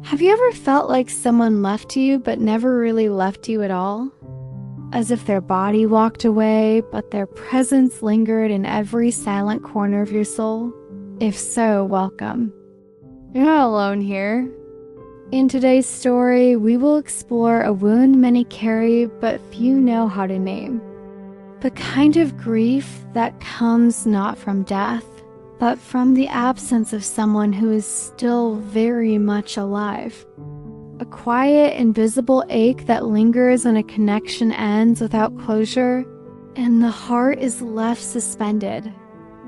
Have you ever felt like someone left you but never really left you at all? As if their body walked away, but their presence lingered in every silent corner of your soul? If so, welcome. You're not alone here. In today's story, we will explore a wound many carry but few know how to name. The kind of grief that comes not from death, but from the absence of someone who is still very much alive. A quiet, invisible ache that lingers when a connection ends without closure, and the heart is left suspended,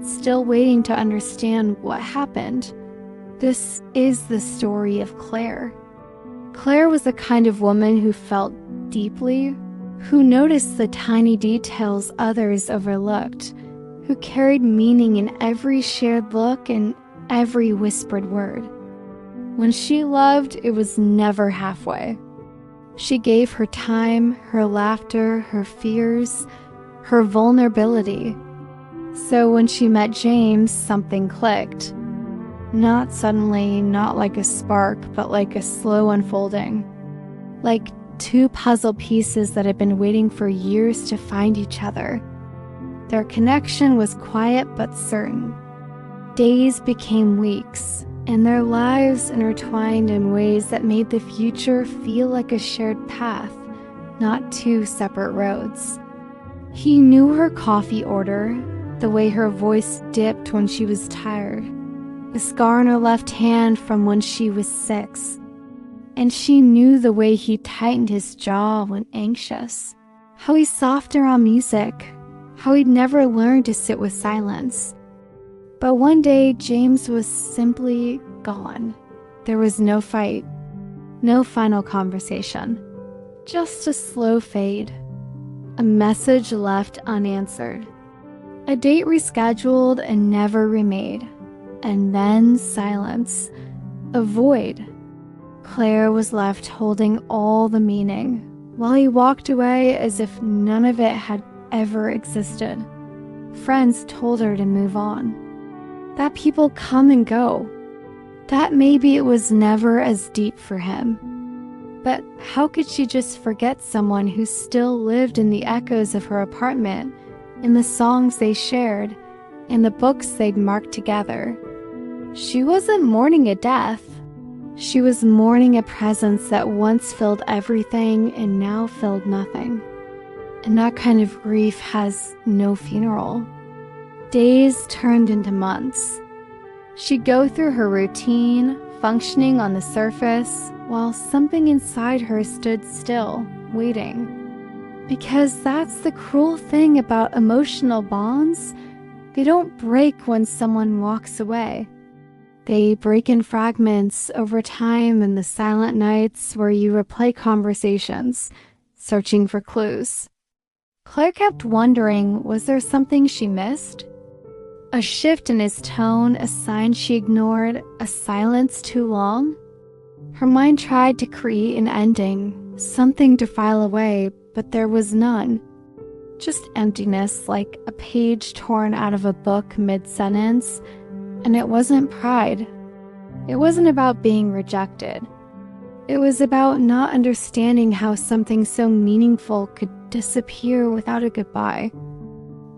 still waiting to understand what happened. This is the story of Claire. Claire was the kind of woman who felt deeply, who noticed the tiny details others overlooked, who carried meaning in every shared look and every whispered word. When she loved, it was never halfway. She gave her time, her laughter, her fears, her vulnerability. So when she met James, something clicked. Not suddenly, not like a spark, but like a slow unfolding. Like two puzzle pieces that had been waiting for years to find each other. Their connection was quiet but certain. Days became weeks, and their lives intertwined in ways that made the future feel like a shared path, not two separate roads. He knew her coffee order, the way her voice dipped when she was tired, the scar on her left hand from when she was 6. And she knew the way he tightened his jaw when anxious, how he softened around music, how he'd never learned to sit with silence. But one day, James was simply gone. There was no fight, no final conversation, just a slow fade, a message left unanswered, a date rescheduled and never remade, and then silence, a void. Claire was left holding all the meaning, while he walked away as if none of it had ever existed. Friends told her to move on, that people come and go, that maybe it was never as deep for him. But how could she just forget someone who still lived in the echoes of her apartment, in the songs they shared, in the books they'd marked together? She wasn't mourning a death. She was mourning a presence that once filled everything and now filled nothing. And that kind of grief has no funeral. Days turned into months. She'd go through her routine, functioning on the surface, while something inside her stood still, waiting. Because that's the cruel thing about emotional bonds. They don't break when someone walks away. They break in fragments over time in the silent nights where you replay conversations, searching for clues. Claire kept wondering, was there something she missed? A shift in his tone, a sign she ignored, a silence too long? Her mind tried to create an ending, something to file away, but there was none. Just emptiness, like a page torn out of a book mid-sentence. And it wasn't pride. It wasn't about being rejected. It was about not understanding how something so meaningful could disappear without a goodbye.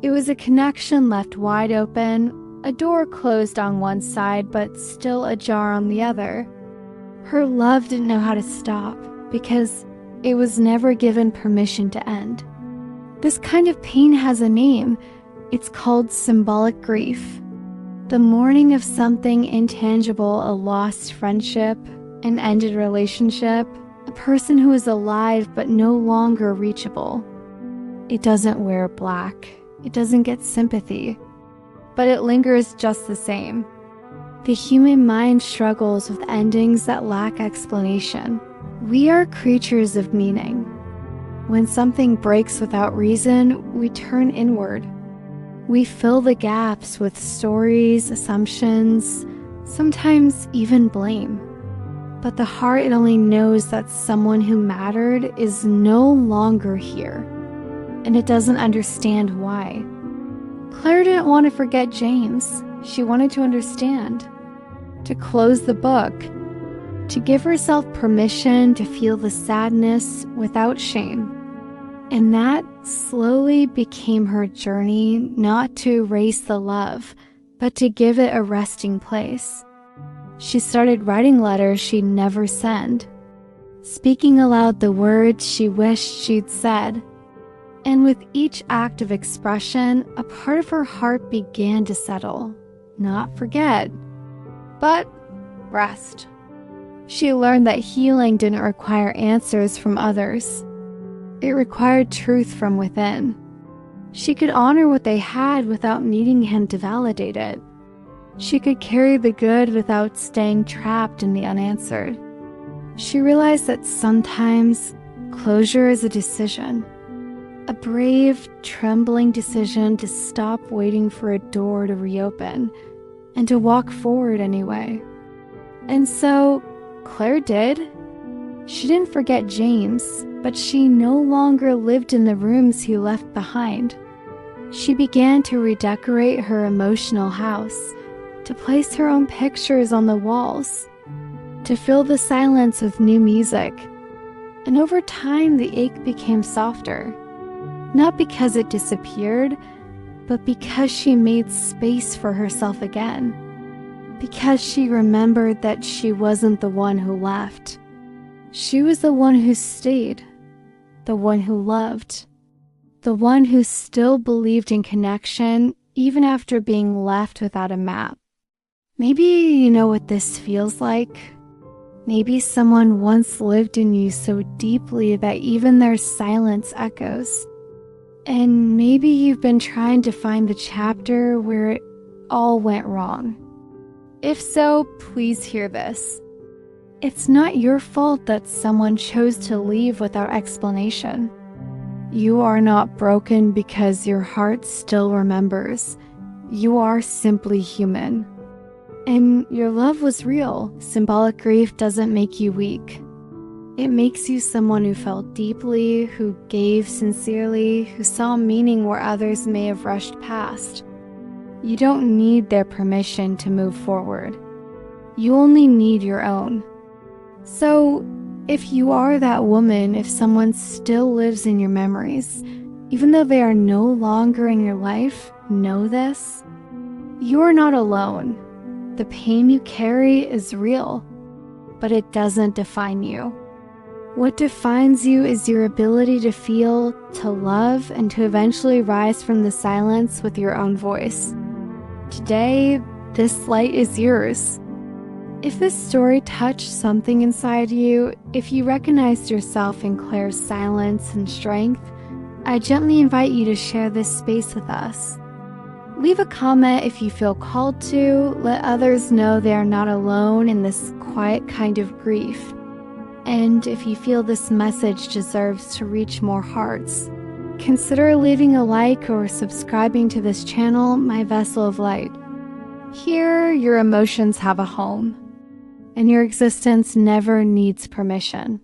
It was a connection left wide open, a door closed on one side but still ajar on the other. Her love didn't know how to stop because it was never given permission to end. This kind of pain has a name. It's called symbolic grief. The mourning of something intangible, a lost friendship, an ended relationship, a person who is alive but no longer reachable. It doesn't wear black. It doesn't get sympathy. But it lingers just the same. The human mind struggles with endings that lack explanation. We are creatures of meaning. When something breaks without reason, we turn inward. We fill the gaps with stories, assumptions, sometimes even blame. But the heart, it only knows that someone who mattered is no longer here, and it doesn't understand why. Claire didn't want to forget James. She wanted to understand, to close the book, to give herself permission to feel the sadness without shame. And that slowly became her journey, not to erase the love, but to give it a resting place. She started writing letters she'd never sent, speaking aloud the words she wished she'd said. And with each act of expression, a part of her heart began to settle, not forget, but rest. She learned that healing didn't require answers from others. It required truth from within. She could honor what they had without needing him to validate it. She could carry the good without staying trapped in the unanswered. She realized that sometimes closure is a decision. A brave, trembling decision to stop waiting for a door to reopen and to walk forward anyway. And so Claire did. She didn't forget James, but she no longer lived in the rooms he left behind. She began to redecorate her emotional house, to place her own pictures on the walls, to fill the silence with new music. And over time, the ache became softer. Not because it disappeared, but because she made space for herself again. Because she remembered that she wasn't the one who left. She was the one who stayed, the one who loved, the one who still believed in connection even after being left without a map. Maybe you know what this feels like. Maybe someone once lived in you so deeply that even their silence echoes. And maybe you've been trying to find the chapter where it all went wrong. If so, please hear this. It's not your fault that someone chose to leave without explanation. You are not broken because your heart still remembers. You are simply human. And your love was real. Symbolic grief doesn't make you weak. It makes you someone who felt deeply, who gave sincerely, who saw meaning where others may have rushed past. You don't need their permission to move forward. You only need your own. So, if you are that woman, if someone still lives in your memories, even though they are no longer in your life, know this. You are not alone. The pain you carry is real, but it doesn't define you. What defines you is your ability to feel, to love, and to eventually rise from the silence with your own voice. Today, this light is yours. If this story touched something inside you, if you recognized yourself in Claire's silence and strength, I gently invite you to share this space with us. Leave a comment if you feel called to. Let others know they are not alone in this quiet kind of grief. And if you feel this message deserves to reach more hearts, consider leaving a like or subscribing to this channel, My Vessel of Light. Here, your emotions have a home, and your existence never needs permission.